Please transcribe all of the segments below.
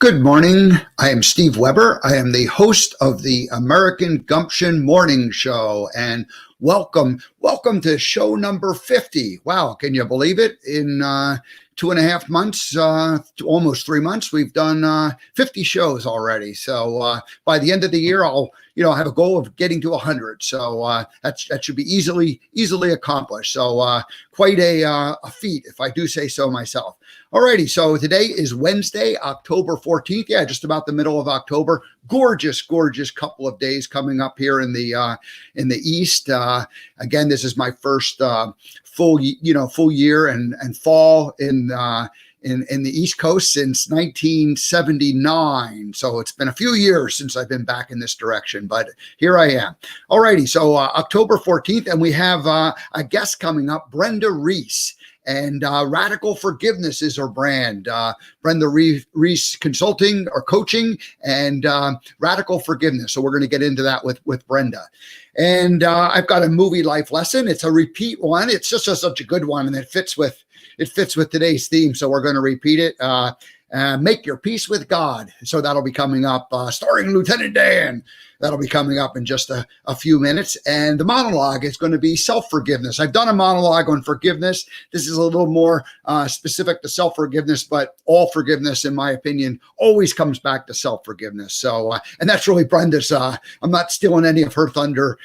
Good morning. I am Steve Weber. I am the host of the American Gumption Morning Show, and welcome to show number 50. Wow, can you believe it? In 2.5 months, almost 3 months, we've done 50 shows already. So by the end of the year, I'll have a goal of getting to 100. So that should be easily accomplished. So quite a feat, if I do say so myself. Alrighty, so today is Wednesday, October 14th. Yeah, just about the middle of October. Gorgeous couple of days coming up here in the East. Again, this is my first full year and fall in the East Coast since 1979. So it's been a few years since I've been back in this direction, but here I am. Alrighty, so October 14th, and we have a guest coming up, Brenda Reiss. And Radical Forgiveness is her brand. Brenda Reiss Consulting or Coaching and Radical Forgiveness. So we're going to get into that with Brenda. And I've got a movie life lesson. It's a repeat one. It's just such a good one, and it fits with today's theme. So we're going to repeat it. Make Your Peace with God. So that'll be coming up, starring Lieutenant Dan. That'll be coming up in just a few minutes. And the monologue is going to be self-forgiveness. I've done a monologue on forgiveness. This is a little more specific to self-forgiveness, but all forgiveness, in my opinion, always comes back to self-forgiveness. So, and that's really Brenda's. I'm not stealing any of her thunder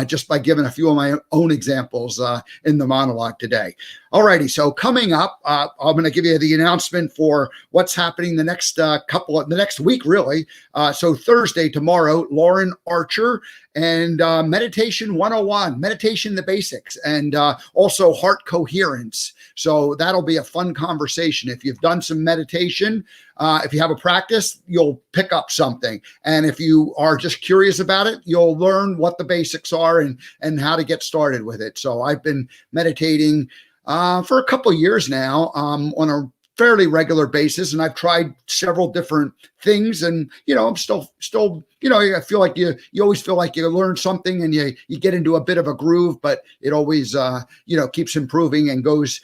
just by giving a few of my own examples in the monologue today. Alrighty, so coming up, I'm going to give you the announcement for what's happening the next the next week, really. So Thursday, tomorrow, Lauren Archer and Meditation 101, Meditation the Basics, and also Heart Coherence. So that'll be a fun conversation. If you've done some meditation, if you have a practice, you'll pick up something. And if you are just curious about it, you'll learn what the basics are and how to get started with it. So I've been meditating for a couple of years now on a fairly regular basis, and I've tried several different things, and I'm still I feel like you always feel like you learn something and you get into a bit of a groove, but it always keeps improving and goes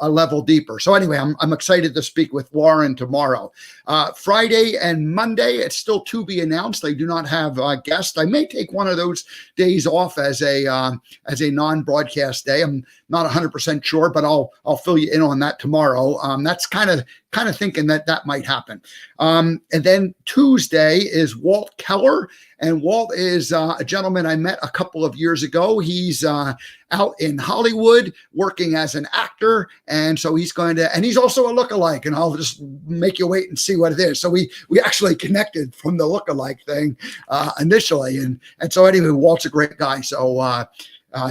a level deeper. So anyway, I'm excited to speak with Lauren tomorrow. Friday and Monday, it's still to be announced. I do not have a guest. I may take one of those days off as a non-broadcast day. I'm not 100% sure, but I'll fill you in on that tomorrow. That's kind of thinking that might happen. And then Tuesday is Walt Keller. And Walt is a gentleman I met a couple of years ago. He's out in Hollywood working as an actor. And so he's he's also a lookalike. And I'll just make you wait and see what it is. So we actually connected from the lookalike thing initially. And so anyway, Walt's a great guy. So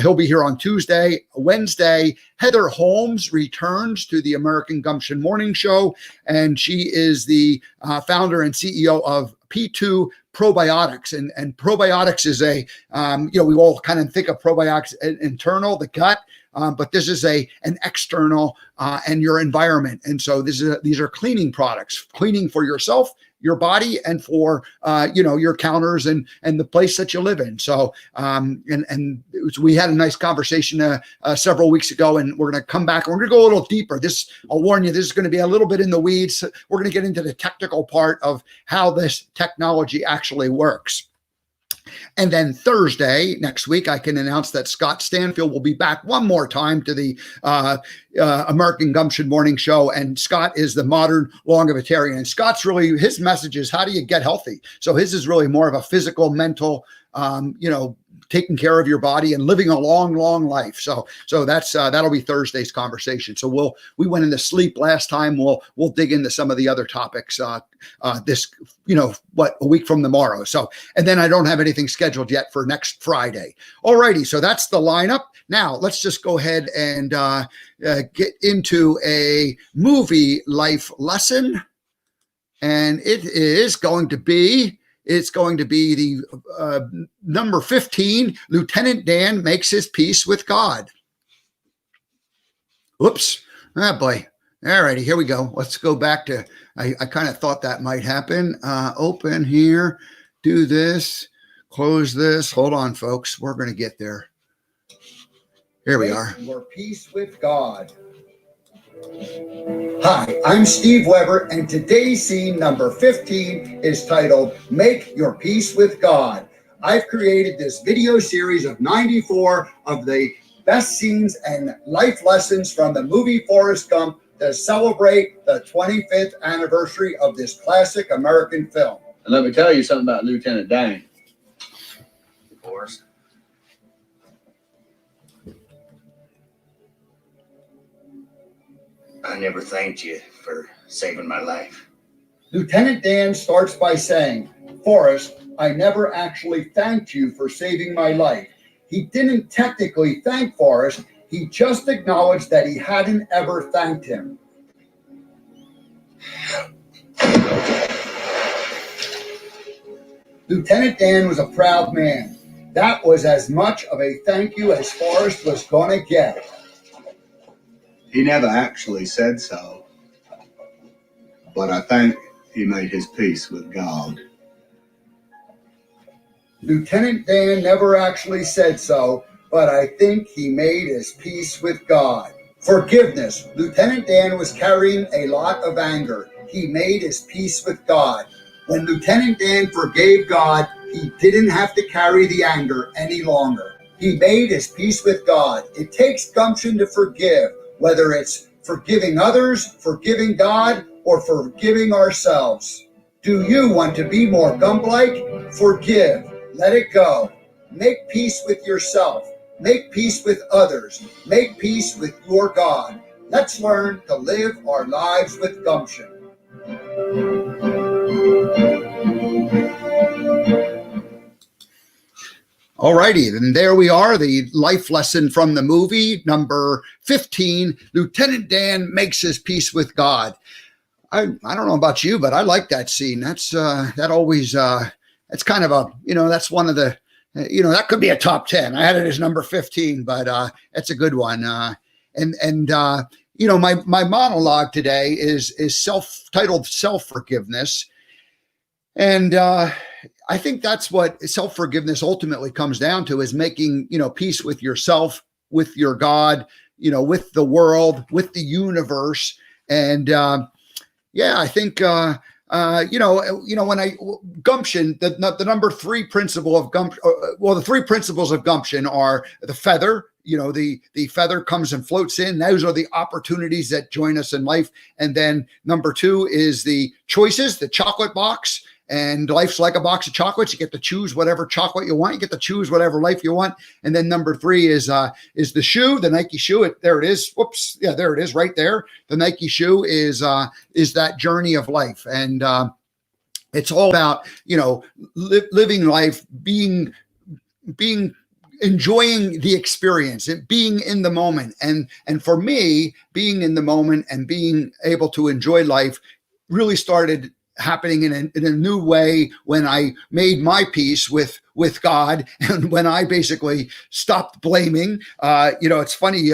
he'll be here on Tuesday. Wednesday, Heather Holmes returns to the American Gumption Morning Show, and she is the founder and CEO of P2 Probiotics. And probiotics is we all kind of think of probiotics internal, the gut, but this is an external and your environment. And so these are cleaning products, cleaning for yourself, your body, and for your counters and the place that you live in. So we had a nice conversation several weeks ago, and we're going to come back and we're going to go a little deeper. I'll warn you, this is going to be a little bit in the weeds. We're going to get into the technical part of how this technology actually works. And then Thursday next week, I can announce that Scott Stanfield will be back one more time to the American Gumption Morning Show. And Scott is the modern longevitarian. And Scott's really, his message is, how do you get healthy? So his is really more of a physical, mental, taking care of your body and living a long life. So that's that'll be Thursday's conversation. So we went into sleep last time. We'll dig into some of the other topics this a week from tomorrow. So, and then I don't have anything scheduled yet for next Friday. Alrighty, so that's the lineup. Now let's just go ahead and get into a movie life lesson, and it's going to be the number 15, Lieutenant Dan Makes His Peace with God. Whoops. Ah, boy. All righty, here we go. Let's go back to, I kind of thought that might happen. Open here, do this, close this. Hold on, folks. We're going to get there. Here we are. Your peace with God. Hi, I'm Steve Weber, and today's scene number 15 is titled Make Your Peace with God. I've created this video series of 94 of the best scenes and life lessons from the movie Forrest Gump to celebrate the 25th anniversary of this classic American film. And let me tell you something about Lieutenant Dan. Forrest. I never thanked you for saving my life. Lieutenant Dan starts by saying, Forrest, I never actually thanked you for saving my life. He didn't technically thank Forrest. He just acknowledged that he hadn't ever thanked him. Lieutenant Dan was a proud man. That was as much of a thank you as Forrest was going to get. He never actually said so, but I think he made his peace with God. Lieutenant Dan never actually said so, but I think he made his peace with God. Forgiveness. Lieutenant Dan was carrying a lot of anger. He made his peace with God. When Lieutenant Dan forgave God, he didn't have to carry the anger any longer. He made his peace with God. It takes gumption to forgive, whether it's forgiving others, forgiving God, or forgiving ourselves. Do you want to be more Gump-like? Forgive. Let it go. Make peace with yourself. Make peace with others. Make peace with your God. Let's learn to live our lives with gumption. All righty, and there we are, the life lesson from the movie, number 15, Lieutenant Dan makes his peace with God. I don't know about you, but I like that scene. That's that always, it's kind of a, that's one of the, that could be a top 10. I had it as number 15, but it's a good one. My monologue today is titled Self-Forgiveness. And I think that's what self-forgiveness ultimately comes down to, is making, peace with yourself, with your God, with the world, with the universe. And I think, when gumption, the number 3 principle of Gumption, the 3 principles of gumption are the feather. The feather comes and floats in. Those are the opportunities that join us in life. And then number 2 is the choices, the chocolate box. And life's like a box of chocolates. You get to choose whatever chocolate you want. You get to choose whatever life you want. And then number 3 is the shoe, the Nike shoe. There it is. Whoops. Yeah, there it is right there. The Nike shoe is that journey of life. And it's all about, living life, being enjoying the experience and being in the moment. And for me, being in the moment and being able to enjoy life really started happening in a new way when I made my peace with God, and when I basically stopped blaming. It's funny,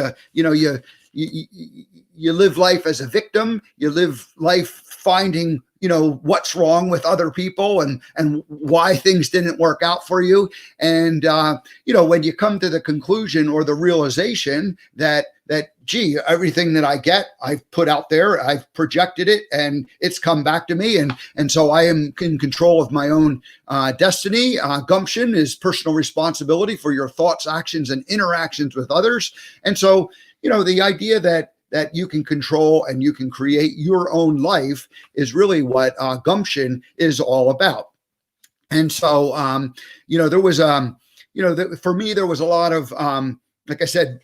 you live life as a victim. You live life finding what's wrong with other people and why things didn't work out for you. And when you come to the conclusion or the realization that gee, everything that I get, I've put out there, I've projected it, and it's come back to me. And so I am in control of my own destiny. Gumption is personal responsibility for your thoughts, actions, and interactions with others. And so, the idea that you can control and you can create your own life is really what gumption is all about. And so, there was, for me, there was a lot of, like I said,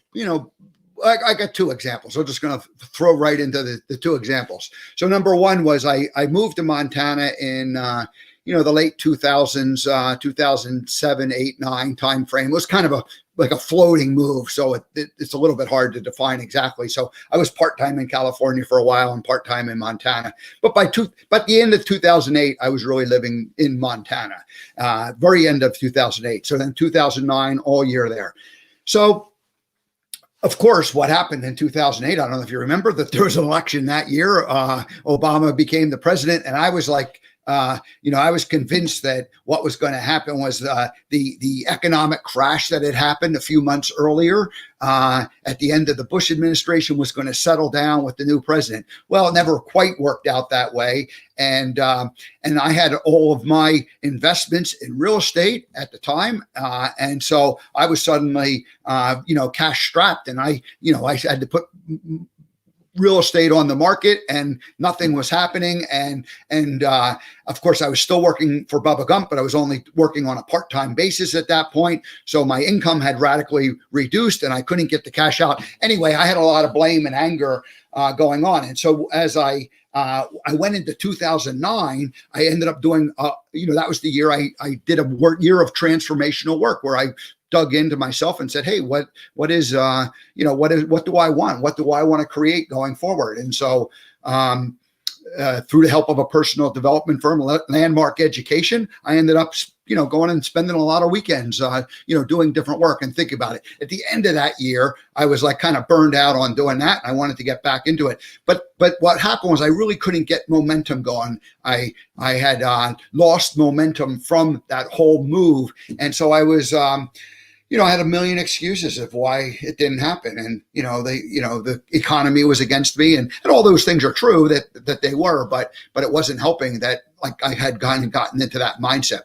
I got 2 examples. I'm just going to throw right into the 2 examples. So number 1 was I moved to Montana in, the late 2000s, 2007, 8, 9 time frame. It was kind of like a floating move. So it's a little bit hard to define exactly. So I was part-time in California for a while and part-time in Montana. But by the end of 2008, I was really living in Montana, very end of 2008. So then 2009, all year there. So of course, what happened in 2008, I don't know if you remember, that there was an election that year. Obama became the president, and I was like, I was convinced that what was going to happen was the economic crash that had happened a few months earlier at the end of the Bush administration was going to settle down with the new president. Well, it never quite worked out that way. And I had all of my investments in real estate at the time. And so I was suddenly, cash strapped, and I had to put real estate on the market, and nothing was happening. And of course, I was still working for Bubba Gump, but I was only working on a part-time basis at that point. So my income had radically reduced, and I couldn't get the cash out. Anyway, I had a lot of blame and anger going on. And so as I went into 2009, I ended up doing, that was the year I did a year of transformational work where I dug into myself and said, hey, what do I want? What do I want to create going forward? And so through the help of a personal development firm, Landmark Education, I ended up, going and spending a lot of weekends, doing different work. And think about it. At the end of that year, I was like kind of burned out on doing that. And I wanted to get back into it. But what happened was I really couldn't get momentum going. I had lost momentum from that whole move. And so I was, I had a million excuses of why it didn't happen. And, the economy was against me, and all those things are true that they were, but it wasn't helping that, like, I had gotten into that mindset.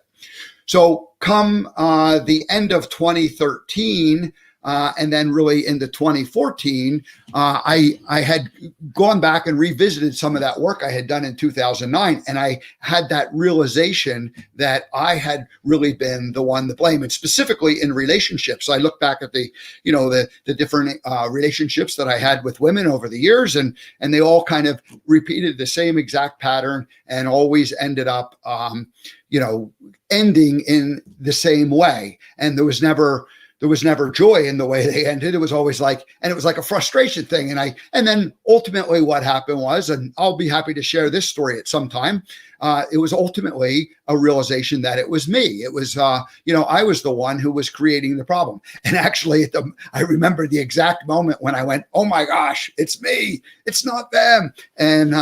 So come the end of 2013, and then really into 2014, I had gone back and revisited some of that work I had done in 2009. And I had that realization that I had really been the one to blame, and specifically in relationships. I look back at the different relationships that I had with women over the years, and they all kind of repeated the same exact pattern and always ended up, ending in the same way. And there was never joy in the way they ended. It was always like a frustration thing. And then ultimately what happened was, and I'll be happy to share this story at some time. It was ultimately a realization that it was me. It was, I was the one who was creating the problem. And actually I remember the exact moment when I went, oh my gosh, it's me, it's not them. And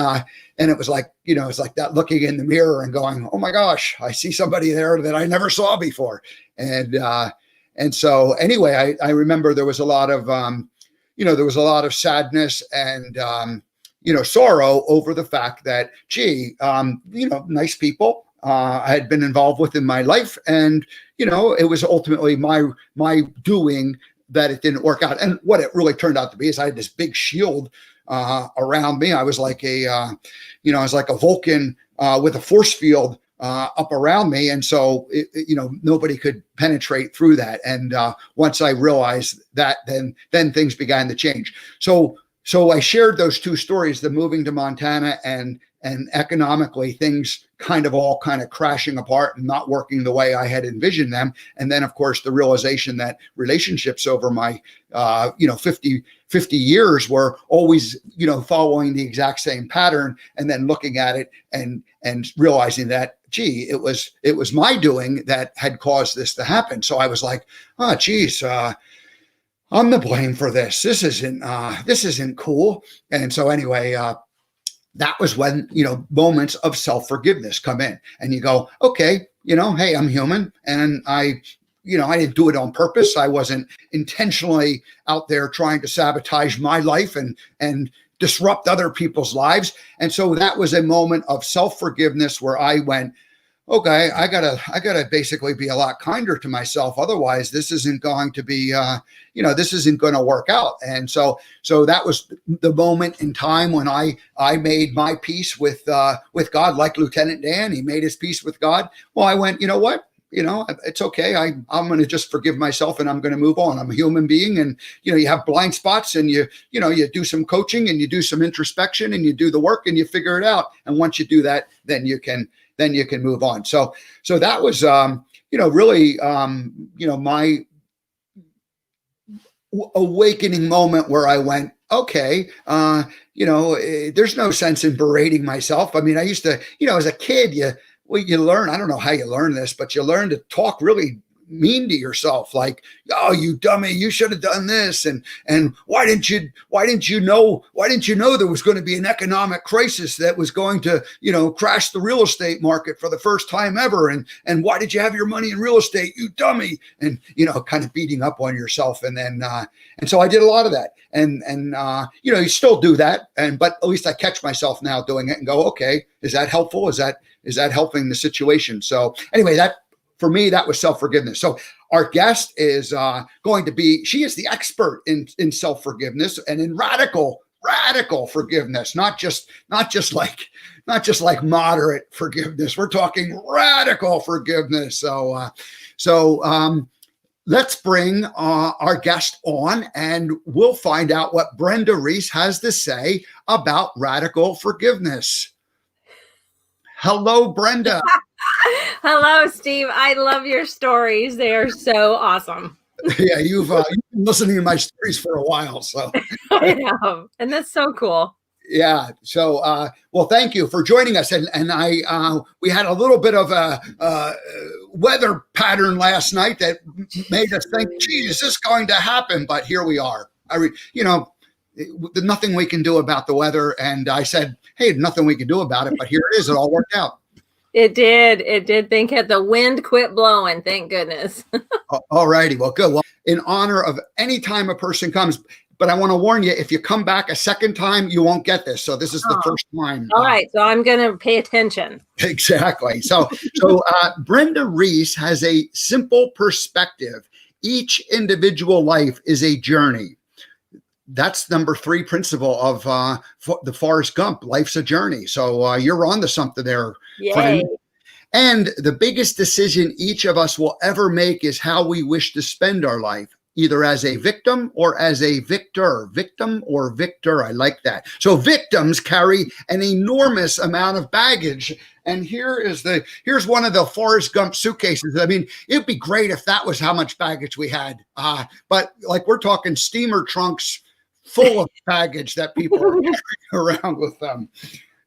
it was like, it's like that looking in the mirror and going, oh my gosh, I see somebody there that I never saw before. And so anyway, I remember there was a lot of, sadness and, sorrow over the fact that, nice people I had been involved with in my life. And, it was ultimately my doing that it didn't work out. And what it really turned out to be is I had this big shield around me. I was like a Vulcan with a force field up around me. And so, nobody could penetrate through that. And once I realized that, then things began to change. So I shared those two stories, the moving to Montana and economically things kind of crashing apart and not working the way I had envisioned them. And then, of course, the realization that relationships over my, 50 years were always, following the exact same pattern, and then looking at it and realizing that, it was my doing that had caused this to happen. So I was like, oh, geez, I'm the blame for this. This isn't cool. And so anyway, that was when, moments of self-forgiveness come in, and you go, okay, hey, I'm human, and I didn't do it on purpose. I wasn't intentionally out there trying to sabotage my life and disrupt other people's lives. And so that was a moment of self-forgiveness where I went, okay, I gotta basically be a lot kinder to myself. Otherwise, this isn't going to be, this isn't going to work out. And so that was the moment in time when I made my peace with God, like Lieutenant Dan. He made his peace with God. Well, I went, you know what? It's okay. I'm going to just forgive myself, and I'm going to move on. I'm a human being, and, you have blind spots, and you do some coaching, and you do some introspection, and you do the work, and you figure it out. And once you do that, then you can move on. So that was, really, my awakening moment where I went, okay, there's no sense in berating myself. I mean, I used to, as a kid, you learn, I don't know how you learn this, but you learn to talk really mean to yourself, like, oh, you dummy, you should have done this, and why didn't you know there was going to be an economic crisis that was going to, crash the real estate market for the first time ever, and why did you have your money in real estate, you dummy, and kind of beating up on yourself. And then and so I did a lot of that, and you still do that, but at least I catch myself now doing it and go, okay, is that helpful? Is that helping the situation? So anyway, that for me, that was self-forgiveness. So our guest is going to be, she is the expert in self-forgiveness and in radical forgiveness, not just like moderate forgiveness. We're talking radical forgiveness. So let's bring our guest on, and we'll find out what Brenda Reiss has to say about radical forgiveness. Hello, Brenda. Hello, Steve. I love your stories. They are so awesome. Yeah, you've been listening to my stories for a while, so I know, and that's so cool. Yeah. So, well, thank you for joining us. And we had a little bit of a weather pattern last night that made us think, geez, is this going to happen? But here we are. There's nothing we can do about the weather. And I said, hey, nothing we can do about it, but here it is. It all worked out. It did. The wind quit blowing. Thank goodness. All righty. Well, good. Well, in honor of any time a person comes, but I want to warn you, if you come back a second time, you won't get this. So this is the first time. All right. So I'm going to pay attention. Exactly. So Brenda Reiss has a simple perspective. Each individual life is a journey. That's number 3 principle of the Forrest Gump. Life's a journey. So you're on to something there. Yay. And the biggest decision each of us will ever make is how we wish to spend our life, either as a victim or as a victor. Victim or victor. I like that. So victims carry an enormous amount of baggage. And here's one of the Forrest Gump suitcases. I mean, it'd be great if that was how much baggage we had. But like, we're talking steamer trunks full of baggage that people are carrying around with them.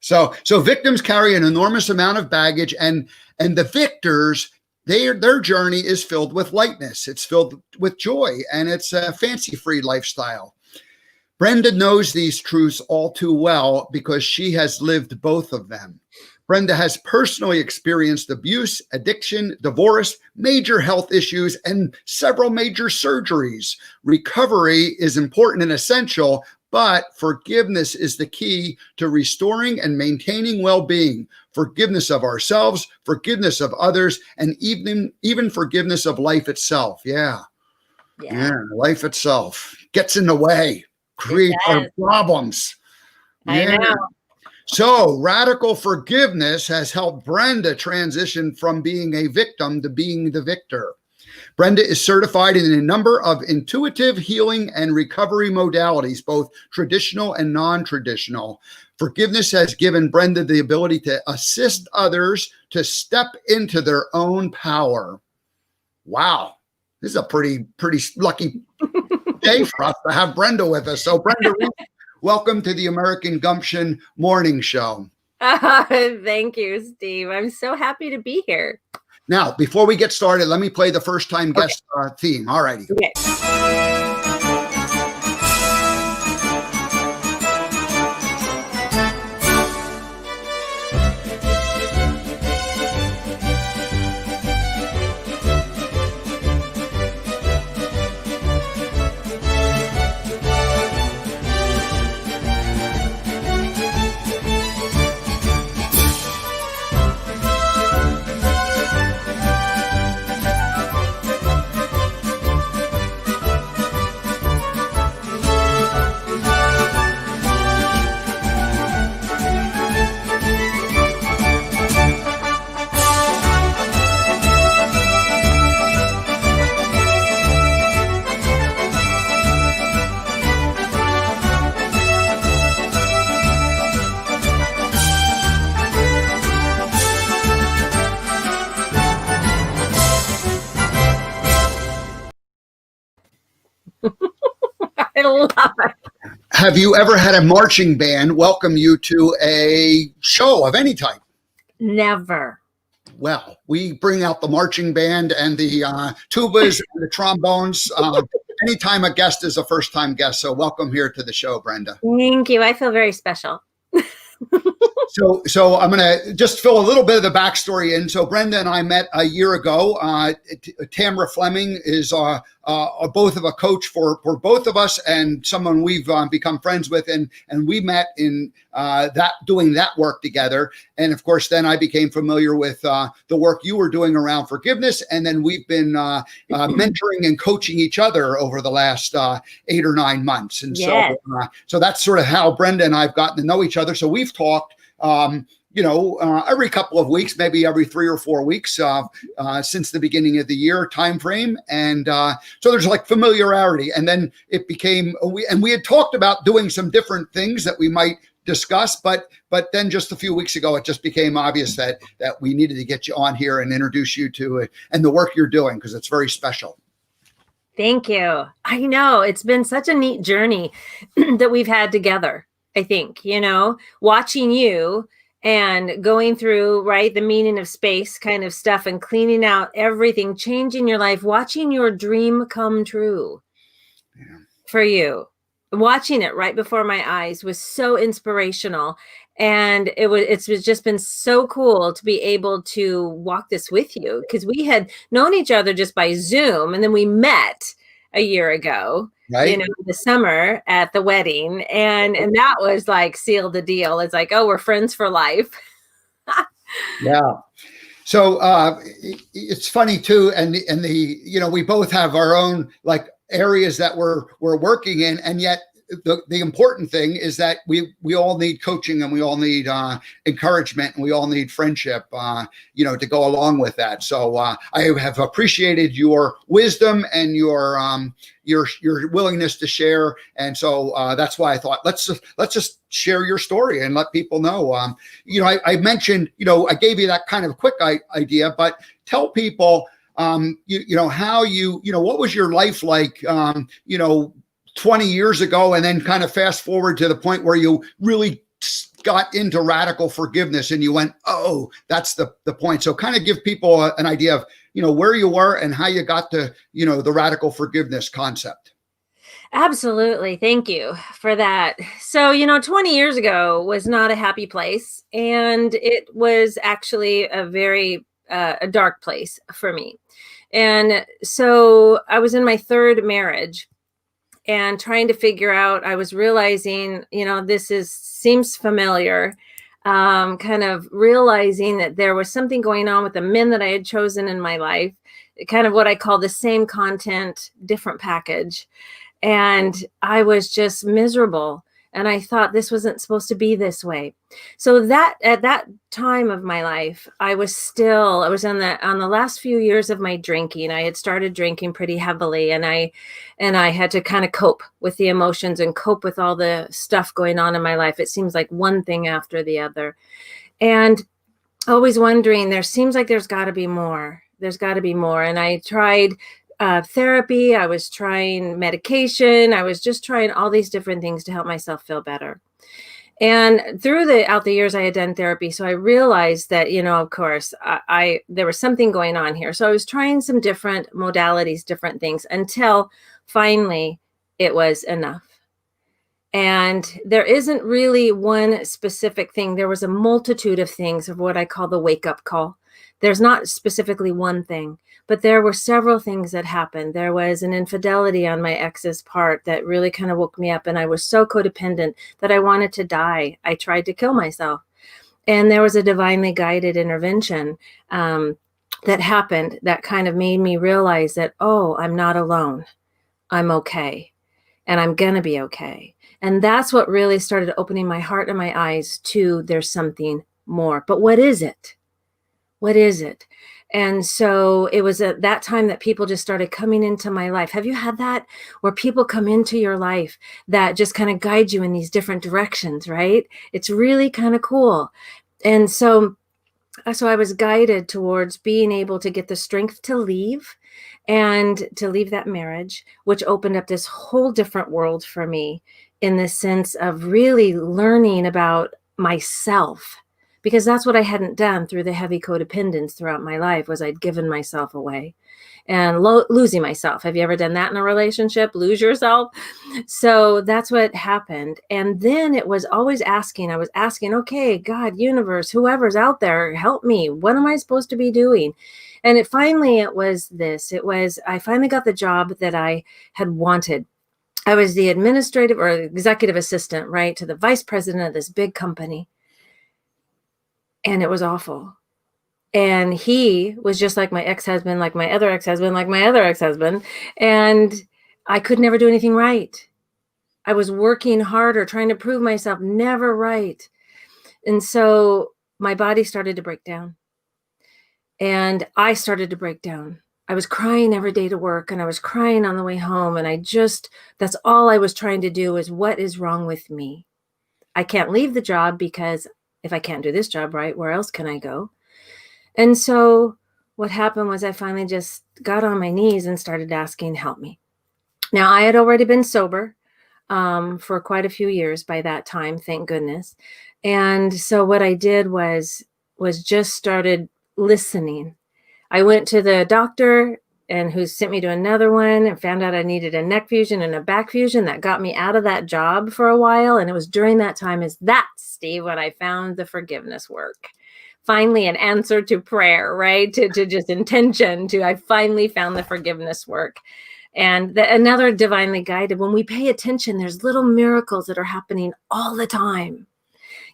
So victims carry an enormous amount of baggage, and the victors, their journey is filled with lightness. It's filled with joy, and it's a fancy-free lifestyle. Brenda knows these truths all too well because she has lived both of them. Brenda has personally experienced abuse, addiction, divorce, major health issues, and several major surgeries. Recovery is important and essential, but forgiveness is the key to restoring and maintaining well-being. Forgiveness of ourselves, forgiveness of others, and even forgiveness of life itself. Yeah, life itself gets in the way, creates our problems. I know. So radical forgiveness has helped Brenda transition from being a victim to being the victor. Brenda is certified in a number of intuitive healing and recovery modalities, both traditional and non-traditional. Forgiveness has given Brenda the ability to assist others to step into their own power. Wow. This is a pretty lucky day for us to have Brenda with us. So Brenda, welcome to the American Gumption Morning Show. Thank you, Steve. I'm so happy to be here. Now, before we get started, let me play the first time guest theme. All righty. Okay. I love it. Have you ever had a marching band welcome you to a show of any type? Never. well. We bring out the marching band and the tubas and the trombones. Anytime a guest is a first-time guest. So welcome here to the show, Brenda. Thank you. I feel very special. So I'm going to just fill a little bit of the backstory in. So Brenda and I met a year ago. Tamara Fleming is both of a coach for both of us and someone we've become friends with. And we met in doing that work together. And of course, then I became familiar with the work you were doing around forgiveness. And then we've been mentoring and coaching each other over the last 8 or 9 months. And Yes. so that's sort of how Brenda and I've gotten to know each other. So we've talked every couple of weeks, maybe every 3 or 4 weeks since the beginning of the year time frame. And so there's like familiarity. And then it became, we had talked about doing some different things that we might discuss, but then just a few weeks ago, it just became obvious that we needed to get you on here and introduce you to it and the work you're doing, because it's very special. Thank you. I know it's been such a neat journey that we've had together. I think, watching you and going through, right, the meaning of space kind of stuff and cleaning out everything, changing your life, watching your dream come true for you. Watching it right before my eyes was so inspirational. And it's just been so cool to be able to walk this with you, because we had known each other just by Zoom, and then we met a year ago. Right. The summer at the wedding. And that was like sealed the deal. It's like, oh, we're friends for life. Yeah. So it's funny too. And we both have our own like areas that we're working in. And yet the important thing is that we all need coaching, and we all need encouragement, and we all need friendship, to go along with that. So I have appreciated your wisdom and your willingness to share. And so that's why I thought, let's just share your story and let people know. I mentioned, I gave you that kind of quick idea, but tell people, how what was your life like, 20 years ago, and then kind of fast forward to the point where you really got into radical forgiveness and you went, oh, that's the point. So kind of give people an idea of, where you were and how you got to, the radical forgiveness concept. Absolutely. Thank you for that. So, 20 years ago was not a happy place, and it was actually a very a dark place for me. And so I was in my third marriage, and trying to figure out, I was realizing, seems familiar, kind of realizing that there was something going on with the men that I had chosen in my life, kind of what I call the same content, different package. And I was just miserable. And I thought this wasn't supposed to be this way. So that at that time of my life, I was on the last few years of my drinking. I had started drinking pretty heavily, and I had to kind of cope with the emotions and cope with all the stuff going on in my life. It seems like one thing after the other. And always wondering, there seems like there's got to be more. There's got to be more. And I tried therapy. I was trying medication. I was just trying all these different things to help myself feel better. And throughout the years, I had done therapy. So I realized that, of course, there was something going on here. So I was trying some different modalities, different things, until finally it was enough. And there isn't really one specific thing. There was a multitude of things, of what I call the wake-up call. There's not specifically one thing, but there were several things that happened. There was an infidelity on my ex's part that really kind of woke me up, and I was so codependent that I wanted to die. I tried to kill myself. And there was a divinely guided intervention that happened that kind of made me realize that, oh, I'm not alone. I'm okay. And I'm going to be okay. And that's what really started opening my heart and my eyes to there's something more. But what is it? What is it? And so it was at that time that people just started coming into my life. Have you had that, where people come into your life that just kind of guide you in these different directions, right? It's really kind of cool. And so I was guided towards being able to get the strength to leave, and to leave that marriage, which opened up this whole different world for me, in the sense of really learning about myself, because that's what I hadn't done through the heavy codependence throughout my life, was I'd given myself away and losing myself. Have you ever done that in a relationship? Lose yourself? So that's what happened. And then it was always asking, I was asking, okay, God, universe, whoever's out there, help me. What am I supposed to be doing? And it was this. I finally got the job that I had wanted. I was the administrative or executive assistant, right, to the vice president of this big company. And it was awful. And he was just like my ex-husband, like my other ex-husband, like my other ex-husband. And I could never do anything right. I was working harder, trying to prove myself, never right. And so my body started to break down. And I started to break down. I was crying every day to work, and I was crying on the way home. And that's all I was trying to do, is what is wrong with me? I can't leave the job, because if I can't do this job right, where else can I go? And so what happened was I finally just got on my knees and started asking, help me. Now, I had already been sober for quite a few years by that time, thank goodness. And so what I did was just started listening. I went to the doctor, and who sent me to another one, and found out I needed a neck fusion and a back fusion. That got me out of that job for a while. And it was during that time, Steve, when I found the forgiveness work. Finally, an answer to prayer, right? To just intention, I finally found the forgiveness work. And another divinely guided, when we pay attention, there's little miracles that are happening all the time,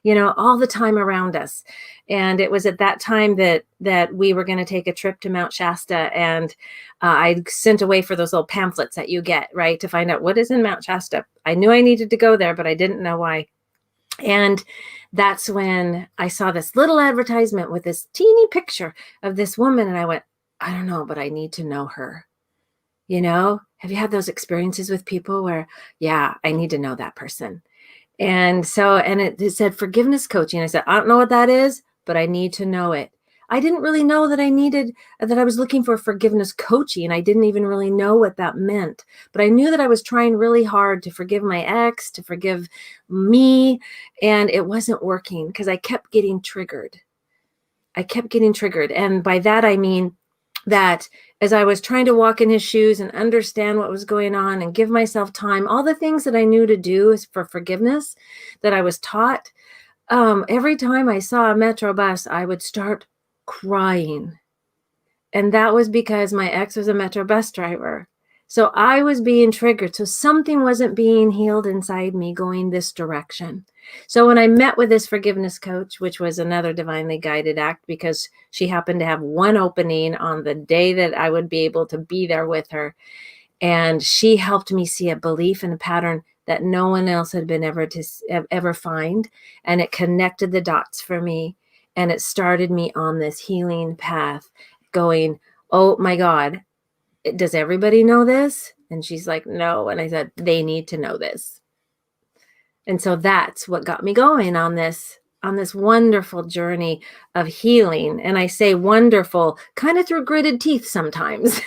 all the time around us. And it was at that time that we were going to take a trip to Mount Shasta. And I sent away for those little pamphlets that you get, right, to find out what is in Mount Shasta. I knew I needed to go there, but I didn't know why. And that's when I saw this little advertisement with this teeny picture of this woman. And I went, I don't know, but I need to know her. Have you had those experiences with people where, yeah, I need to know that person? And so, and it said forgiveness coaching. I said, I don't know what that is, but I need to know it. I didn't really know that I was looking for forgiveness coaching. I didn't even really know what that meant, but I knew that I was trying really hard to forgive my ex, to forgive me. And it wasn't working, because I kept getting triggered. And by that, I mean that as I was trying to walk in his shoes and understand what was going on and give myself time, all the things that I knew to do is for forgiveness that I was taught, every time I saw a Metro bus, I would start crying. And that was because my ex was a Metro bus driver. So I was being triggered. So something wasn't being healed inside me going this direction. So when I met with this forgiveness coach, which was another divinely guided act, because she happened to have one opening on the day that I would be able to be there with her. And she helped me see a belief and a pattern that no one else had been ever find. And it connected the dots for me. And it started me on this healing path going, oh my God, does everybody know this? And she's like, no. And I said, they need to know this. And so that's what got me going on this wonderful journey of healing. And I say wonderful kind of through gritted teeth sometimes.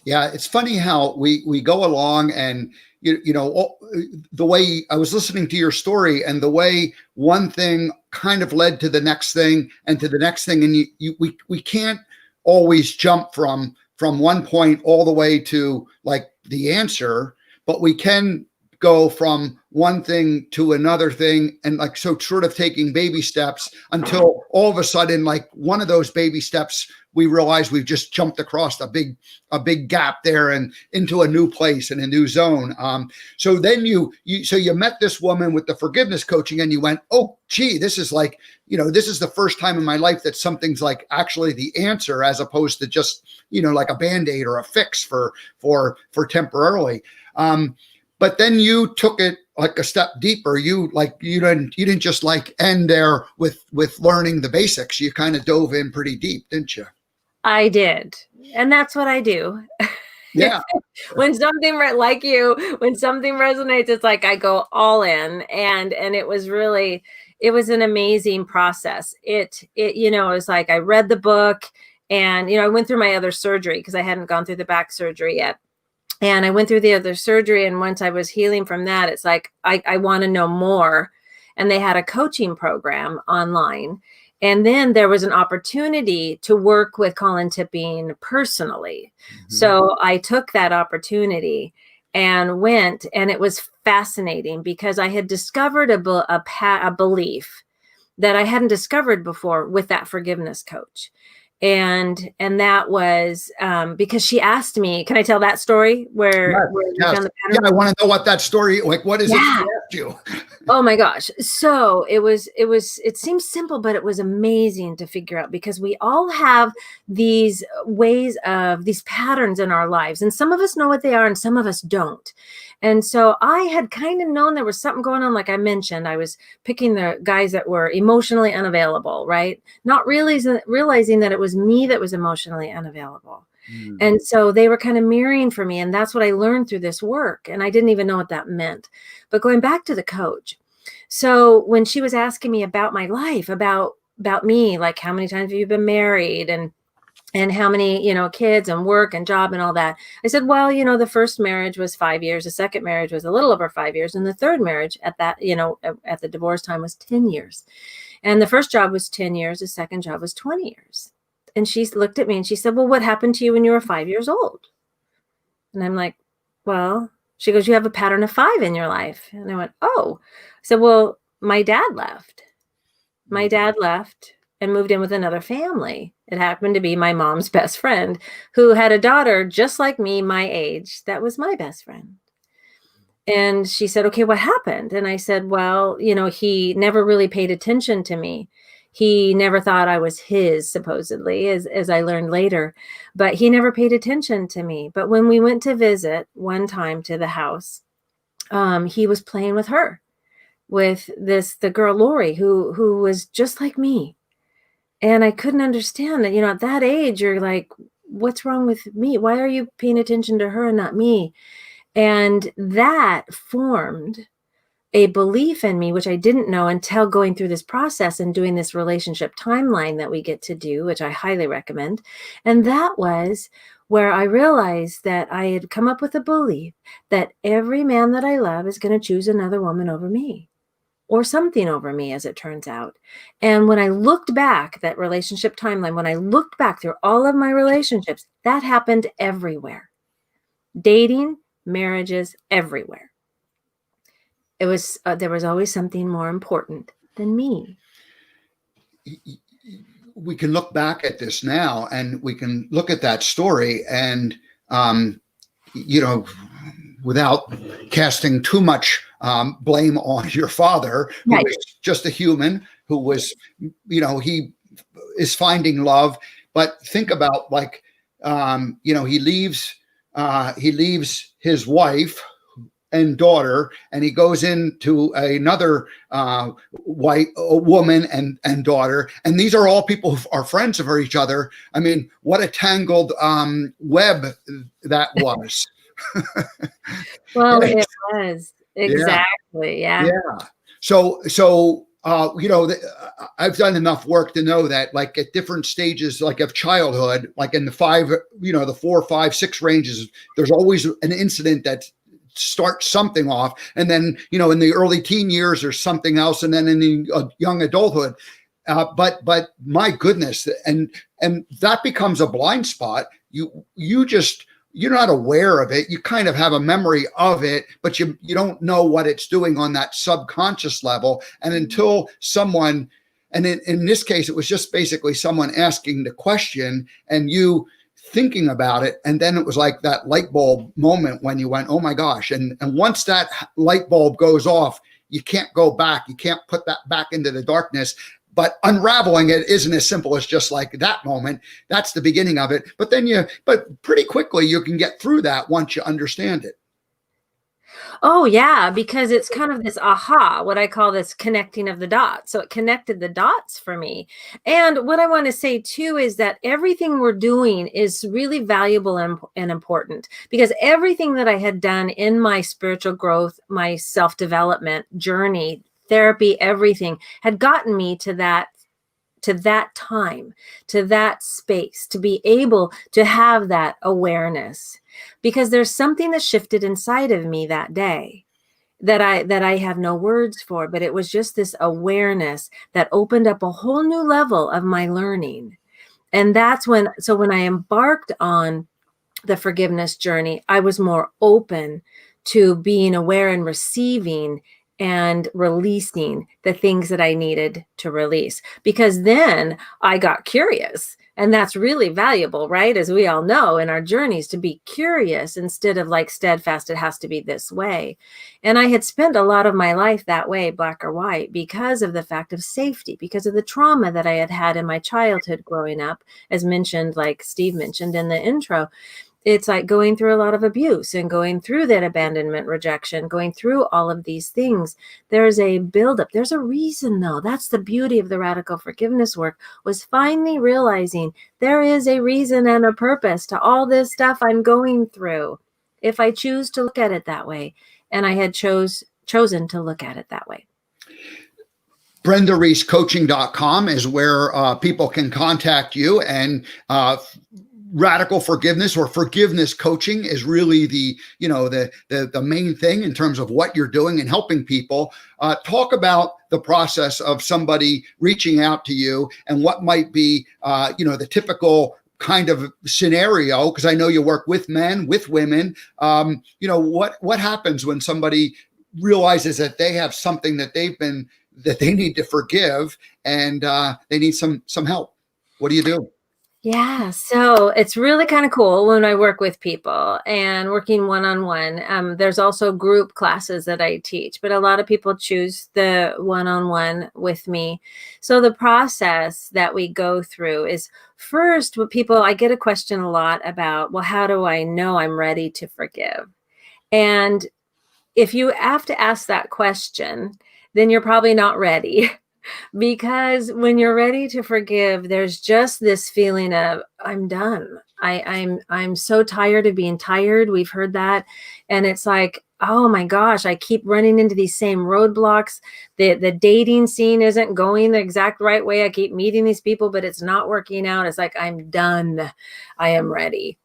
Yeah, it's funny how we go along, and the way I was listening to your story, and the way one thing kind of led to the next thing and to the next thing, and we can't always jump from one point all the way to like the answer, but we can go from one thing to another thing, and like so sort of taking baby steps until all of a sudden, like one of those baby steps, we realize we've just jumped across a big gap there and into a new place and a new zone. So then you met this woman with the forgiveness coaching, and you went, oh gee, this is like, this is the first time in my life that something's like actually the answer, as opposed to just, like a Band-Aid or a fix for temporarily. But then you took it like a step deeper. You didn't just like end there with learning the basics. You kind of dove in pretty deep, didn't you? I did. And that's what I do. Yeah. When something resonates, it's like I go all in. And it was an amazing process. It was like I read the book, and, I went through my other surgery because I hadn't gone through the back surgery yet. And I went through the other surgery. And once I was healing from that, it's like, I want to know more. and they had a coaching program online. And then there was an opportunity to work with Colin Tipping personally. So I took that opportunity and went, and it was fascinating because I had discovered a belief that I hadn't discovered before with that forgiveness coach. And that was because she asked me, can I tell that story where you found the pattern? Yeah, I want to know what that story, like, what is it she asked you? Oh my gosh. So it seems simple, but it was amazing to figure out, because we all have these ways of these patterns in our lives, and some of us know what they are and some of us don't. And so I had kind of known there was something going on. Like I mentioned, I was picking the guys that were emotionally unavailable, right? Not realizing that it was me that was emotionally unavailable. And so they were kind of mirroring for me. And that's what I learned through this work. And I didn't even know what that meant. But going back to the coach. So when she was asking me about my life, about me, like how many times have you been married, and how many, kids and work and job and all that. I said, well, the first marriage was 5 years. The second marriage was a little over 5 years. And the third marriage at the divorce time was 10 years. And the first job was 10 years. The second job was 20 years. And she looked at me and she said, well, what happened to you when you were 5 years old? And I'm like, well, she goes, you have a pattern of 5 in your life. And I went, oh. I said, well, my dad left. My dad left and moved in with another family. It happened to be my mom's best friend, who had a daughter just like me, my age. That was my best friend. And she said, okay, what happened? And I said, well, he never really paid attention to me. He never thought I was his, supposedly, as I learned later, but he never paid attention to me. But when we went to visit one time to the house, he was playing with her, with the girl, Lori, who was just like me. And I couldn't understand that, at that age, you're like, what's wrong with me? Why are you paying attention to her and not me? And that formed a belief in me, which I didn't know until going through this process and doing this relationship timeline that we get to do, which I highly recommend. And that was where I realized that I had come up with a belief that every man that I love is going to choose another woman over me, or something over me, as it turns out. And when I looked back, that relationship timeline, when I looked back through all of my relationships, that happened everywhere. Dating, marriages, everywhere. It was, there was always something more important than me. We can look back at this now, and we can look at that story, and, without casting too much blame on your father, who Right. was just a human, who was, he is finding love. But think about, like, he leaves his wife and daughter, and he goes into another woman and daughter, and these are all people who are friends of each other. I mean, what a tangled web that was. Well, it was exactly, yeah. So I've done enough work to know that, like, at different stages, like, of childhood, like in the 4, 5, 6 ranges, there's always an incident that starts something off, and then in the early teen years there's something else, and then in the young adulthood. But my goodness, and that becomes a blind spot. You're not aware of it. You kind of have a memory of it, but you don't know what it's doing on that subconscious level. And until someone, and in this case, it was just basically someone asking the question and you thinking about it. And then it was like that light bulb moment when you went, oh my gosh. And once that light bulb goes off, you can't go back. You can't put that back into the darkness. But unraveling it isn't as simple as just like that moment. That's the beginning of it. But pretty quickly you can get through that once you understand it. Oh, yeah, because it's kind of this aha, what I call this connecting of the dots. So it connected the dots for me. And what I want to say too is that everything we're doing is really valuable and important, because everything that I had done in my spiritual growth, my self-development journey, therapy, everything had gotten me to that time, to that space, to be able to have that awareness, because there's something that shifted inside of me that day. that I have no words for, but it was just this awareness that opened up a whole new level of my learning. And that's when I embarked on the forgiveness journey, I was more open to being aware and receiving and releasing the things that I needed to release, because then I got curious. And that's really valuable, right? As we all know in our journeys, to be curious instead of like steadfast, it has to be this way. And I had spent a lot of my life that way, black or white, because of the fact of safety, because of the trauma that I had had in my childhood growing up, as mentioned, like Steve mentioned in the intro. It's like going through a lot of abuse and going through that abandonment, rejection, going through all of these things. There's a buildup. There's a reason, though. That's the beauty of the radical forgiveness work, was finally realizing there is a reason and a purpose to all this stuff I'm going through, if I choose to look at it that way. And I had chosen to look at it that way. BrendaReissCoaching.com is where people can contact you, and radical forgiveness or forgiveness coaching is really the main thing in terms of what you're doing and helping people. Talk about the process of somebody reaching out to you and what might be the typical kind of scenario, because I know you work with men, with women. What happens when somebody realizes that they have something that they need to forgive, and they need some help? What do you do? Yeah, so it's really kind of cool when I work with people and working one-on-one. There's also group classes that I teach, but a lot of people choose the one-on-one with me. So the process that we go through is, first, I get a question a lot about, well, how do I know I'm ready to forgive? And if you have to ask that question, then you're probably not ready. Because when you're ready to forgive, there's just this feeling of, I'm done. I'm so tired of being tired. We've heard that. And it's like, oh my gosh, I keep running into these same roadblocks. The dating scene isn't going the exact right way. I keep meeting these people, but it's not working out. It's like, I'm done. I am ready.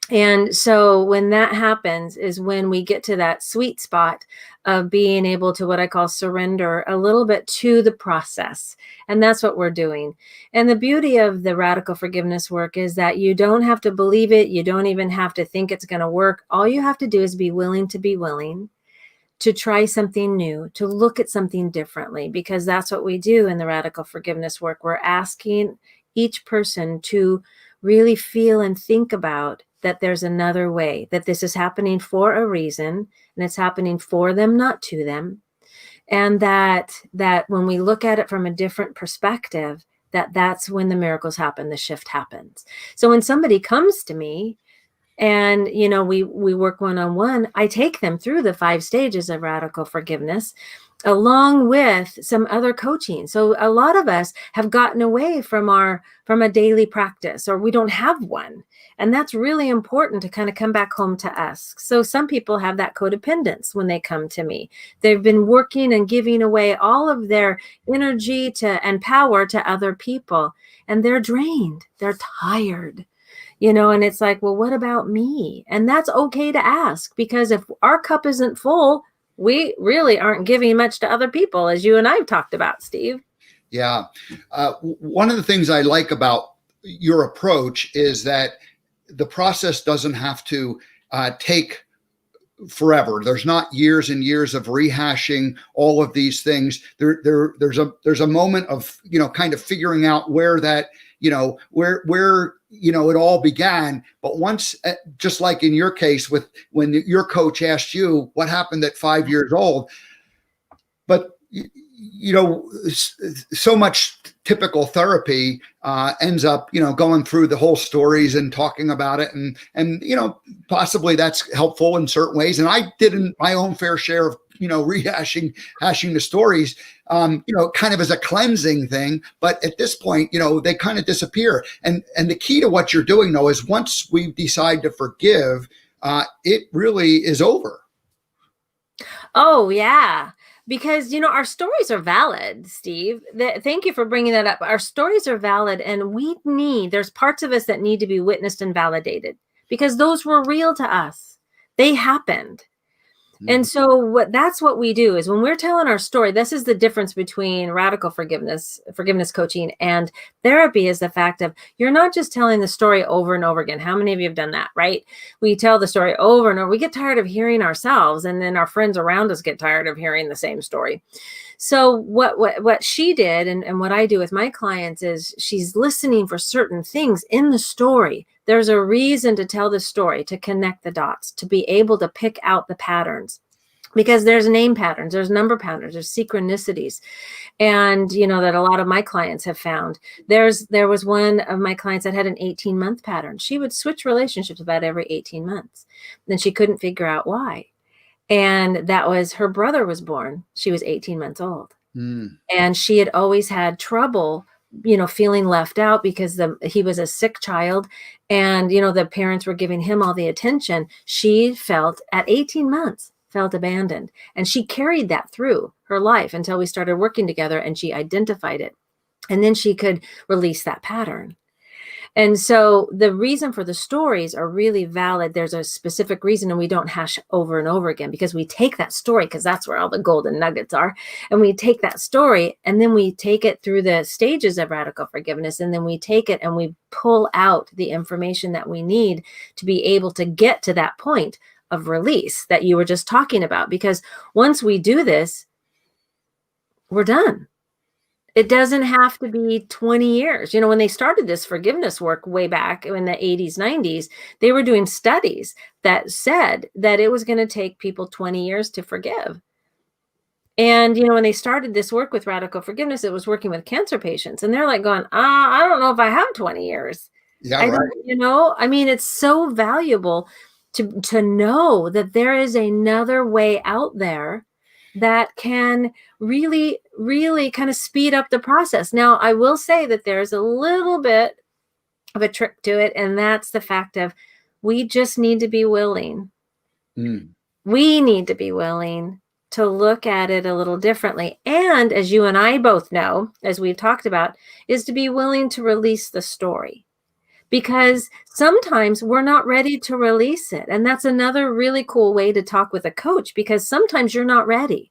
And so when that happens is when we get to that sweet spot of being able to, what I call, surrender a little bit to the process. And that's what we're doing. And the beauty of the radical forgiveness work is that you don't have to believe it. You don't even have to think it's going to work. All you have to do is be willing to try something new, to look at something differently, because that's what we do in the radical forgiveness work. We're asking each person to really feel and think about that there's another way, that this is happening for a reason, and it's happening for them, not to them. And that when we look at it from a different perspective, that's when the miracles happen, the shift happens. So when somebody comes to me and, we work one-on-one, I take them through the 5 stages of radical forgiveness, along with some other coaching. So a lot of us have gotten away from a daily practice, or we don't have one. And that's really important to kind of come back home to us. So some people have that codependence when they come to me. They've been working and giving away all of their energy and power to other people, and they're drained. They're tired. And it's like, well, what about me? And that's okay to ask, because if our cup isn't full, we really aren't giving much to other people, as you and I've talked about, Steve. Yeah. One of the things I like about your approach is that the process doesn't have to take forever. There's not years and years of rehashing all of these things. There's a moment of, kind of figuring out where that, where it all began. But once, just like in your case, when your coach asked you what happened at 5 years old, but so much typical therapy ends up, going through the whole stories and talking about it, and possibly that's helpful in certain ways. And I did my own fair share of hashing the stories, kind of as a cleansing thing. But at this point, they kind of disappear. And the key to what you're doing, though, is once we decide to forgive, it really is over. Oh, yeah. Because, our stories are valid, Steve. Thank you for bringing that up. Our stories are valid, and there's parts of us that need to be witnessed and validated, because those were real to us. They happened. And so that's what we do is when we're telling our story, this is the difference between radical forgiveness coaching, and therapy, is the fact of you're not just telling the story over and over again. How many of you have done that, right? We tell the story over and over. We get tired of hearing ourselves, and then our friends around us get tired of hearing the same story. So what she did and what I do with my clients is she's listening for certain things in the story. There's a reason to tell the story, to connect the dots, to be able to pick out the patterns, because there's name patterns, there's number patterns, there's synchronicities. And, that a lot of my clients have found. There was one of my clients that had an 18-month pattern. She would switch relationships about every 18 months. Then she couldn't figure out why. And that was her brother was born. She was 18 months old. And she had always had trouble, feeling left out because he was a sick child, and, the parents were giving him all the attention. She felt at 18 months, felt abandoned. And she carried that through her life until we started working together and she identified it. And then she could release that pattern. And so the reason for the stories are really valid. There's a specific reason, and we don't hash over and over again, because we take that story, because that's where all the golden nuggets are. And we take that story and then we take it through the stages of radical forgiveness. And then we take it and we pull out the information that we need to be able to get to that point of release that you were just talking about. Because once we do this, we're done. It doesn't have to be 20 years. When they started this forgiveness work way back in the 80s, 90s, they were doing studies that said that it was going to take people 20 years to forgive. And, when they started this work with radical forgiveness, it was working with cancer patients. And they're like going, I don't know if I have 20 years. Yeah, right. It's so valuable to know that there is another way out there that can really, really kind of speed up the process. Now, I will say that there's a little bit of a trick to it, and that's the fact of we just need to be willing. We need to be willing to look at it a little differently. And as you and I both know, as we've talked about, is to be willing to release the story. Because sometimes we're not ready to release it. And that's another really cool way to talk with a coach, because sometimes you're not ready.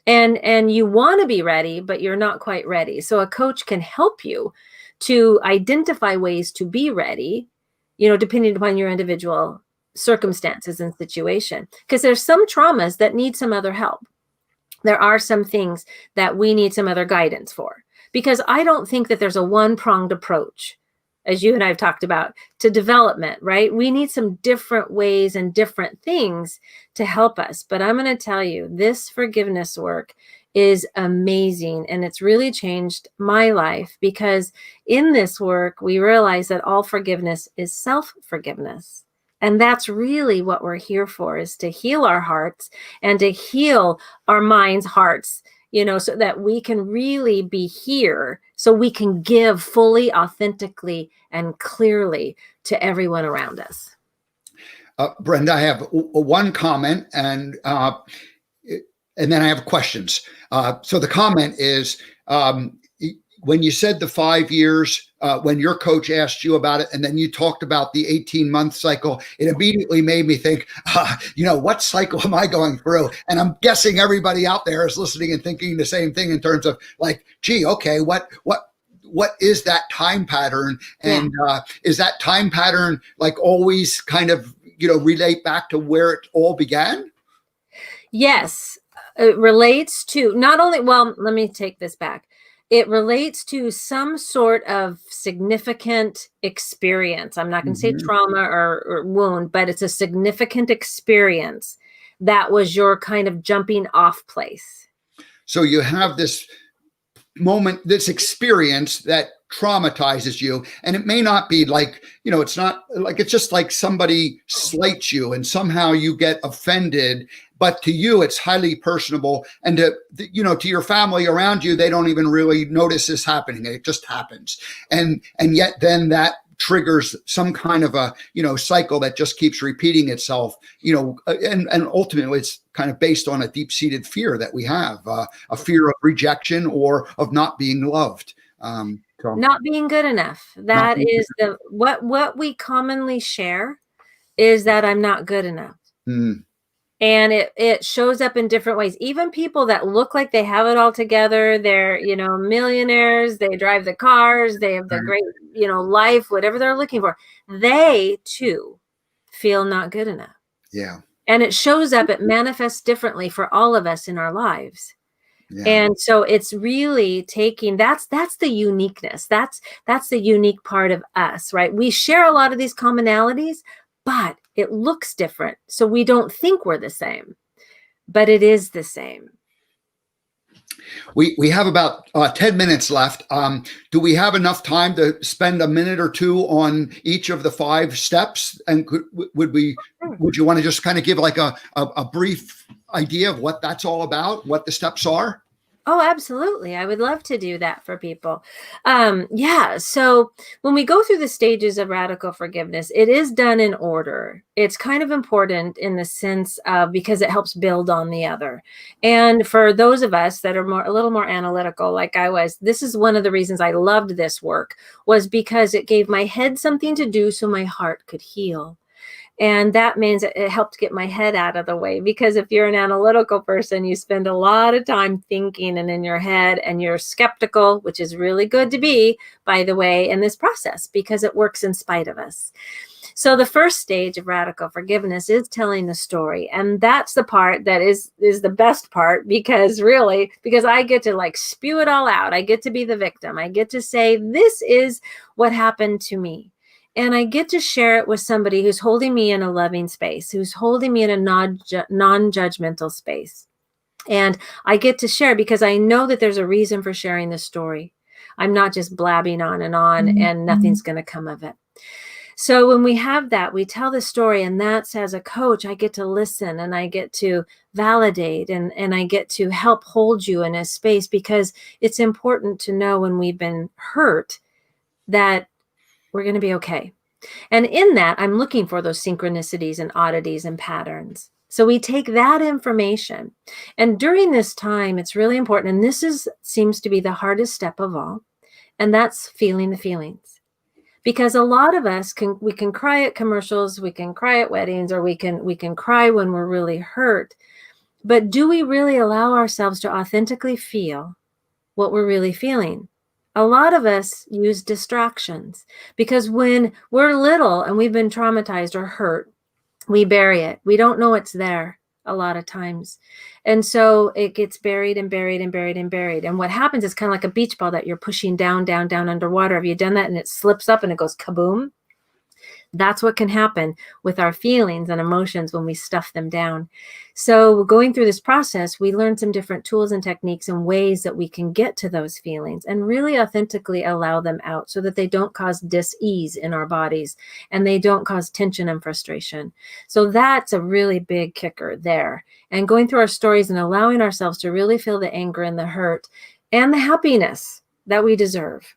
And you want to be ready, but you're not quite ready. So a coach can help you to identify ways to be ready, depending upon your individual circumstances and situation. Because there's some traumas that need some other help. There are some things that we need some other guidance for. Because I don't think that there's a one-pronged approach, as you and I have talked about, to development, right? We need some different ways and different things to help us. But I'm going to tell you, this forgiveness work is amazing. And it's really changed my life, because in this work, we realize that all forgiveness is self-forgiveness. And that's really what we're here for, is to heal our hearts and to heal our minds, hearts, so that we can really be here, so we can give fully, authentically, and clearly to everyone around us. Brenda, I have one comment, and then I have questions. So the comment is, when you said the 5 years, when your coach asked you about it, and then you talked about the 18-month cycle, it immediately made me think, what cycle am I going through? And I'm guessing everybody out there is listening and thinking the same thing in terms of like, gee, okay, what is that time pattern? And is that time pattern like always kind of, relate back to where it all began? Yes, it relates to not only, well, let me take this back. It relates to some sort of significant experience. I'm not going to say trauma or wound, but it's a significant experience that was your kind of jumping off place. So you have this moment, this experience that traumatizes you, and it may not be like, it's not like, it's just like somebody slights you and somehow you get offended, but to you it's highly personable, and to your family around you, they don't even really notice this happening. It just happens, and yet then that triggers some kind of a cycle that just keeps repeating itself, and ultimately it's kind of based on a deep-seated fear that we have, a fear of rejection or of not being loved. Not being good enough. That is what we commonly share, is that I'm not good enough. And it shows up in different ways. Even people that look like they have it all together, they're, millionaires, they drive the cars, they have the great, life, whatever they're looking for, they too feel not good enough. Yeah. And it shows up, it manifests differently for all of us in our lives. Yeah. And so it's really taking, that's the uniqueness. That's the unique part of us, right? We share a lot of these commonalities, but it looks different. So we don't think we're the same, but it is the same. We have about 10 minutes left. Do we have enough time to spend a minute or two on each of the 5 steps? And would you want to just kind of give like a brief idea of what that's all about, what the steps are? Oh, absolutely. I would love to do that for people. Yeah. So when we go through the stages of radical forgiveness, it is done in order. It's kind of important in the sense of, because it helps build on the other. And for those of us that are a little more analytical, like I was, this is one of the reasons I loved this work, was because it gave my head something to do so my heart could heal. And that means it helped get my head out of the way, because if you're an analytical person, you spend a lot of time thinking and in your head, and you're skeptical, which is really good to be, by the way, in this process, because it works in spite of us. So the first stage of radical forgiveness is telling the story. And that's the part that is the best part, because I get to like spew it all out. I get to be the victim. I get to say, this is what happened to me. And I get to share it with somebody who's holding me in a loving space, who's holding me in a non-judgmental space. And I get to share because I know that there's a reason for sharing this story. I'm not just blabbing on and nothing's going to come of it. So when we have that, we tell the story, and that's, as a coach, I get to listen, and I get to validate, and I get to help hold you in a space, because it's important to know when we've been hurt that we're going to be okay. And in that, I'm looking for those synchronicities and oddities and patterns. So we take that information. And during this time, it's really important. And this seems to be the hardest step of all. And that's feeling the feelings. Because a lot of us we can cry at commercials, we can cry at weddings, or we can cry when we're really hurt. But do we really allow ourselves to authentically feel what we're really feeling? A lot of us use distractions, because when we're little and we've been traumatized or hurt, we bury it. We don't know it's there a lot of times. And so it gets buried and buried and buried and buried. And what happens is kind of like a beach ball that you're pushing down, down, down underwater. Have you done that? And it slips up and it goes kaboom. That's what can happen with our feelings and emotions when we stuff them down. So going through this process, we learn some different tools and techniques and ways that we can get to those feelings and really authentically allow them out, so that they don't cause dis-ease in our bodies and they don't cause tension and frustration. So that's a really big kicker there. And going through our stories and allowing ourselves to really feel the anger and the hurt and the happiness that we deserve.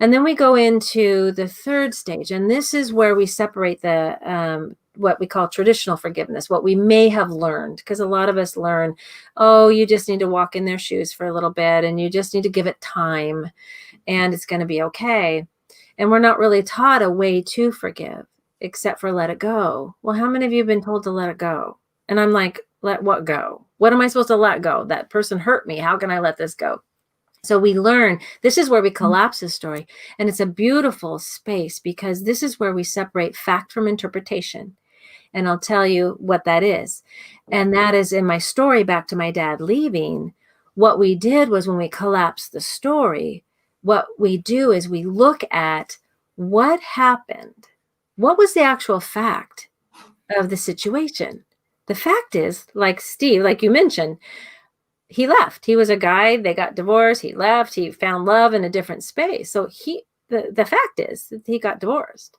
And then we go into the third stage, and this is where we separate the what we call traditional forgiveness, what we may have learned, because a lot of us learn, oh, you just need to walk in their shoes for a little bit, and you just need to give it time, and it's going to be okay. And we're not really taught a way to forgive, except for let it go. Well, how many of you have been told to let it go? And I'm like, let what go? What am I supposed to let go? That person hurt me. How can I let this go? So we learn, this is where we collapse the story. And it's a beautiful space, because this is where we separate fact from interpretation. And I'll tell you what that is. And that is, in my story back to my dad leaving, what we did was, when we collapsed the story, what we do is we look at what happened. What was the actual fact of the situation? The fact is, like Steve, like you mentioned, he left. He was a guy, they got divorced, he left, he found love in a different space. So the fact is that he got divorced.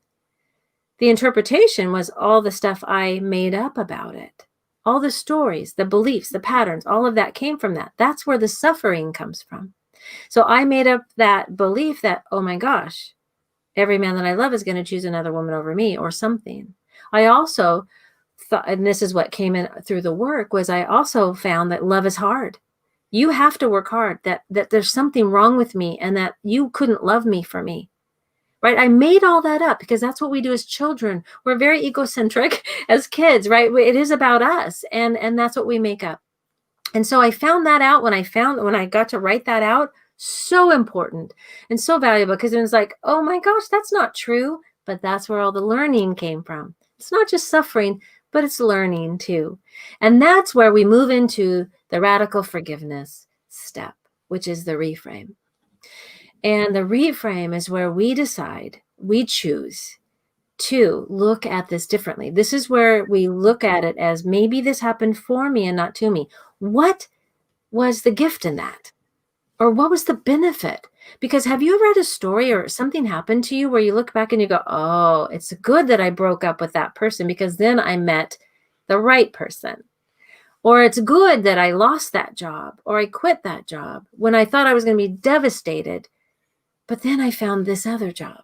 The interpretation was all the stuff I made up about it. All the stories, the beliefs, the patterns, all of that came from that. That's where the suffering comes from. So I made up that belief that, oh my gosh, every man that I love is going to choose another woman over me, or something. I also thought, and this is what came in through the work, was I also found that love is hard. You have to work hard, that there's something wrong with me, and that you couldn't love me for me. right? I made all that up because that's what we do as children. We're very egocentric as kids, right? It is about us, and that's what we make up. And so I found that out when I got to write that out. So important and so valuable, because it was like, oh my gosh, that's not true. But that's where all the learning came from. It's not just suffering, but it's learning too. And that's where we move into the radical forgiveness step, which is the reframe. And the reframe is where we decide, we choose to look at this differently. This is where we look at it as, maybe this happened for me and not to me. What was the gift in that? Or what was the benefit? Because have you ever had a story or something happened to you where you look back and you go, oh, it's good that I broke up with that person because then I met the right person. Or it's good that I lost that job or I quit that job when I thought I was going to be devastated, but then I found this other job.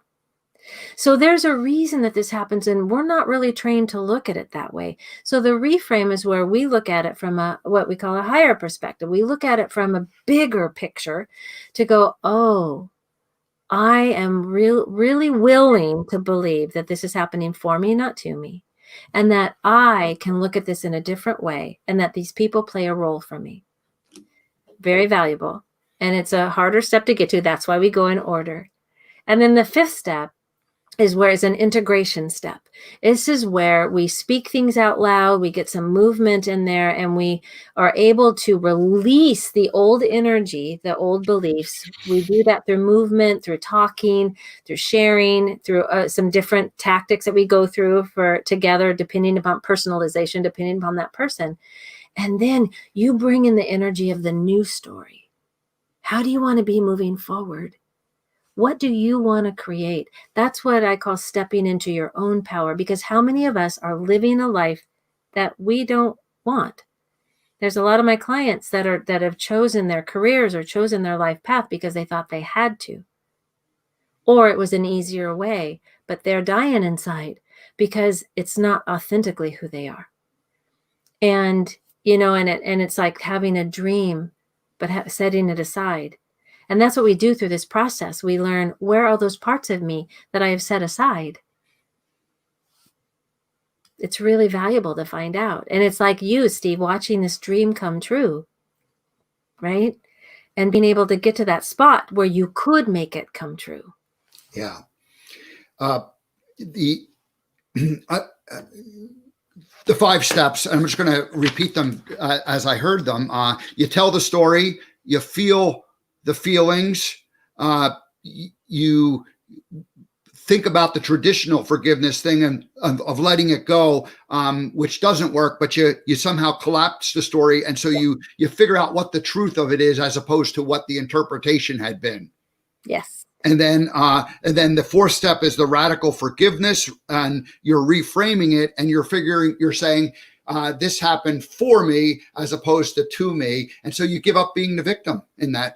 So there's a reason that this happens, and we're not really trained to look at it that way. So the reframe is where we look at it from what we call a higher perspective. We look at it from a bigger picture to go, oh, I am really willing to believe that this is happening for me, not to me, and that I can look at this in a different way, and that these people play a role for me. Very valuable. And it's a harder step to get to. That's why we go in order. And then the fifth step is where it's an integration step. This is where we speak things out loud, we get some movement in there, and we are able to release the old energy, the old beliefs. We do that through movement, through talking, through sharing, through some different tactics that we go through for together, depending upon personalization, depending upon that person. And then you bring in the energy of the new story. How do you want to be moving forward? What do you want to create? That's what I call stepping into your own power, because how many of us are living a life that we don't want? There's a lot of my clients that have chosen their careers or chosen their life path because they thought they had to, or it was an easier way, but they're dying inside because it's not authentically who they are. And, and it's like having a dream, but setting it aside. And that's what we do through this process. We learn, where are those parts of me that I have set aside? It's really valuable to find out. And it's like you, Steve, watching this dream come true, right? And being able to get to that spot where you could make it come true. Yeah. The 5 steps, I'm just going to repeat them as I heard them. You tell the story, you feel the feelings, you think about the traditional forgiveness thing and of letting it go, which doesn't work, but you somehow collapse the story. And so you figure out what the truth of it is, as opposed to what the interpretation had been. Yes. And then the 4th step is the radical forgiveness, and you're reframing it, and you're saying, this happened for me as opposed to me. And so you give up being the victim in that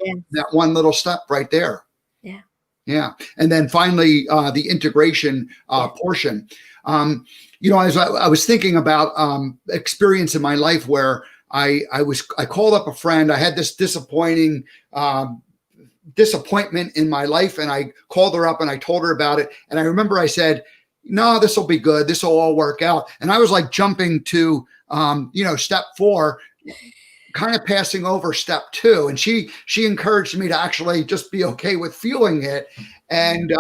one little step right there. Yeah. Yeah. And then finally, the integration portion. As I was thinking about experience in my life where I called up a friend. I had this disappointment in my life, and I called her up and I told her about it. And I remember I said, no, this will be good. This will all work out. And I was like jumping to, step 4, kind of passing over step 2. And she encouraged me to actually just be okay with feeling it. And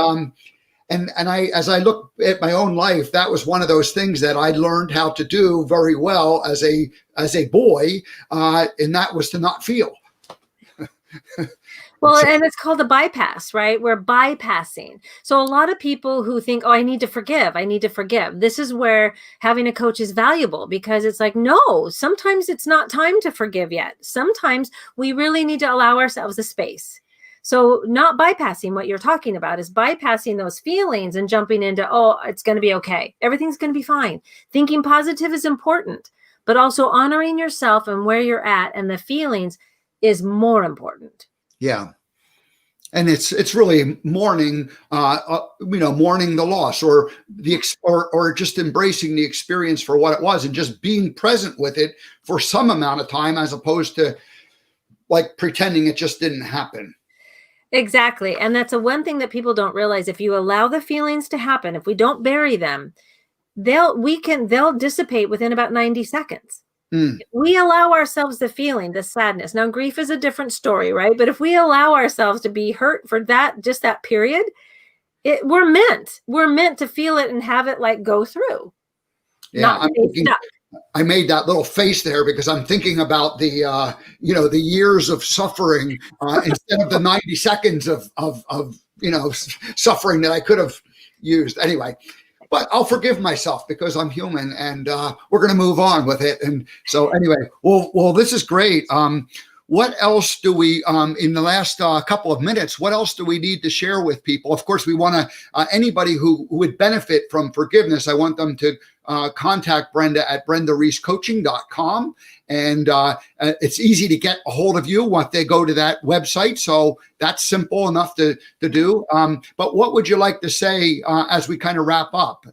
I, as I look at my own life, that was one of those things that I learned how to do very well as a boy. And that was to not feel. Well, and it's called a bypass, right? We're bypassing. So a lot of people who think, oh, I need to forgive. This is where having a coach is valuable, because it's like, no, sometimes it's not time to forgive yet. Sometimes we really need to allow ourselves a space. So not bypassing, what you're talking about is bypassing those feelings and jumping into, oh, it's going to be okay. Everything's going to be fine. Thinking positive is important, but also honoring yourself and where you're at and the feelings is more important. Yeah. And it's really mourning, mourning the loss, or just embracing the experience for what it was, and just being present with it for some amount of time, as opposed to like pretending it just didn't happen. Exactly. And that's the one thing that people don't realize. If you allow the feelings to happen, if we don't bury them, they'll dissipate within about 90 seconds. If we allow ourselves the feeling, the sadness. Now, grief is a different story, right? But if we allow ourselves to be hurt for just that period, we're meant to feel it and have it like go through. Yeah, I made that little face there because I'm thinking about the years of suffering instead of the 90 seconds of suffering that I could have used anyway. But I'll forgive myself because I'm human, and we're going to move on with it. And so anyway, well, this is great. What else do we, in the last couple of minutes, what else do we need to share with people? Of course, we want to, anybody who would benefit from forgiveness, I want them to contact Brenda at brendareisscoaching.com. And it's easy to get a hold of you once they go to that website. So that's simple enough to do. But what would you like to say as we kind of wrap up?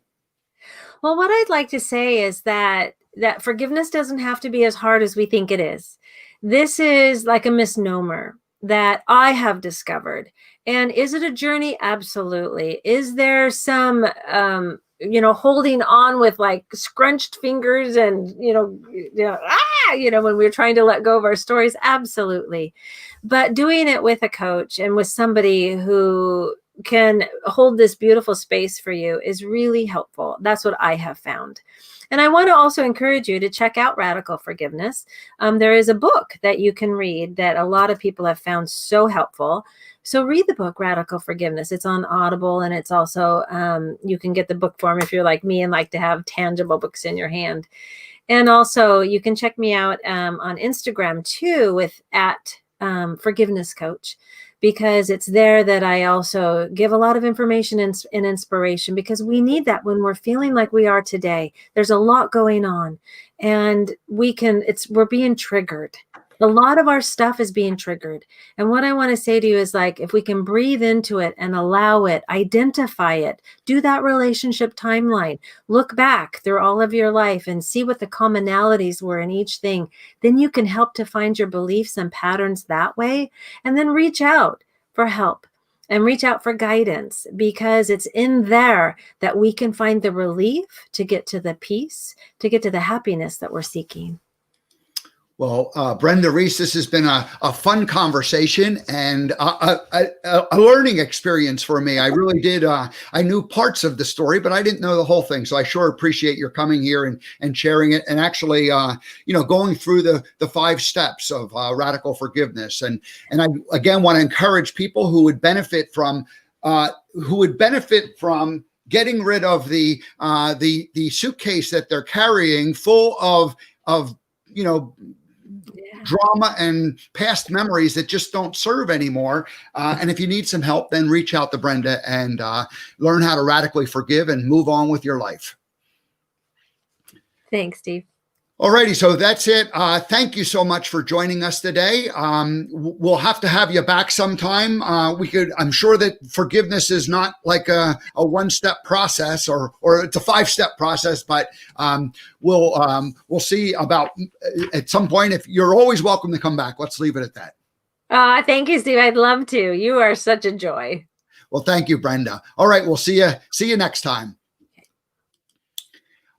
Well, what I'd like to say is that forgiveness doesn't have to be as hard as we think it is. This is like a misnomer that I have discovered. And is it a journey? Absolutely. Is there some, holding on with like scrunched fingers and, when we're trying to let go of our stories? Absolutely. But doing it with a coach and with somebody who can hold this beautiful space for you is really helpful. That's what I have found. And I want to also encourage you to check out Radical Forgiveness. There is a book that you can read that a lot of people have found so helpful. So read the book, Radical Forgiveness. It's on Audible, and it's also, you can get the book form if you're like me and like to have tangible books in your hand. And also you can check me out on Instagram too with @Forgiveness Coach, because it's there that I also give a lot of information and inspiration, because we need that when we're feeling like we are today. There's a lot going on, and we're being triggered. A lot of our stuff is being triggered. And what I want to say to you is, like, if we can breathe into it and allow it, identify it, do that relationship timeline, look back through all of your life and see what the commonalities were in each thing, then you can help to find your beliefs and patterns that way. And then reach out for help and reach out for guidance, because it's in there that we can find the relief to get to the peace, to get to the happiness that we're seeking. Well, Brenda Reiss, this has been a fun conversation and a learning experience for me. I really did. I knew parts of the story, but I didn't know the whole thing. So I sure appreciate your coming here and sharing it, and actually, going through the 5 steps of radical forgiveness. And I again want to encourage people who would benefit from getting rid of the suitcase that they're carrying full of drama and past memories that just don't serve anymore. And if you need some help, then reach out to Brenda and learn how to radically forgive and move on with your life. Thanks, Steve. All righty, so that's it. Thank you so much for joining us today. We'll have to have you back sometime. I'm sure that forgiveness is not like a one-step process, or it's a 5-step process, but we'll see about at some point. If you're always welcome to come back. Let's leave it at that. Thank you, Steve. I'd love to. You are such a joy. Well, thank you, Brenda. All right, we'll see you next time.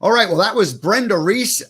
All right. Well, that was Brenda Reiss.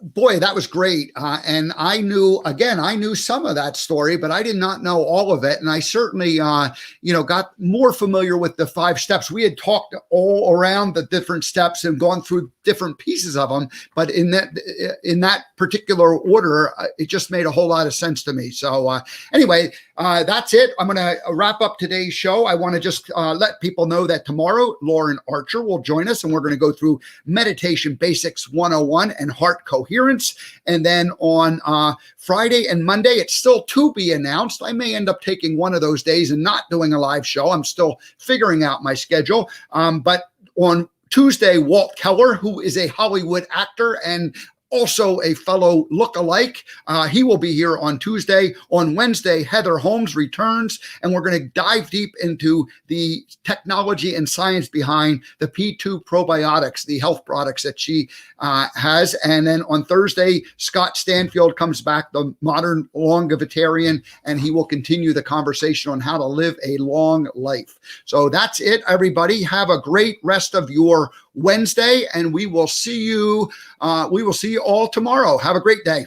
Boy, that was great. And I knew some of that story, but I did not know all of it. And I certainly, got more familiar with the 5 steps. We had talked all around the different steps and gone through different pieces of them, but in that particular order, it just made a whole lot of sense to me. So anyway, that's it. I'm going to wrap up today's show. I want to just let people know that tomorrow, Lauren Archer will join us, and we're going to go through Meditation Basics 101 and Heart Coherence. And then on Friday and Monday, it's still to be announced. I may end up taking one of those days and not doing a live show. I'm still figuring out my schedule. But on Tuesday, Walt Keller, who is a Hollywood actor and also a fellow look-alike. He will be here on Tuesday. On Wednesday, Heather Holmes returns, and we're going to dive deep into the technology and science behind the P2 probiotics, the health products that she has. And then on Thursday, Scott Stanfield comes back, the modern longevitarian, and he will continue the conversation on how to live a long life. So that's it, everybody. Have a great rest of your Wednesday, and we will see you all tomorrow. Have a great day.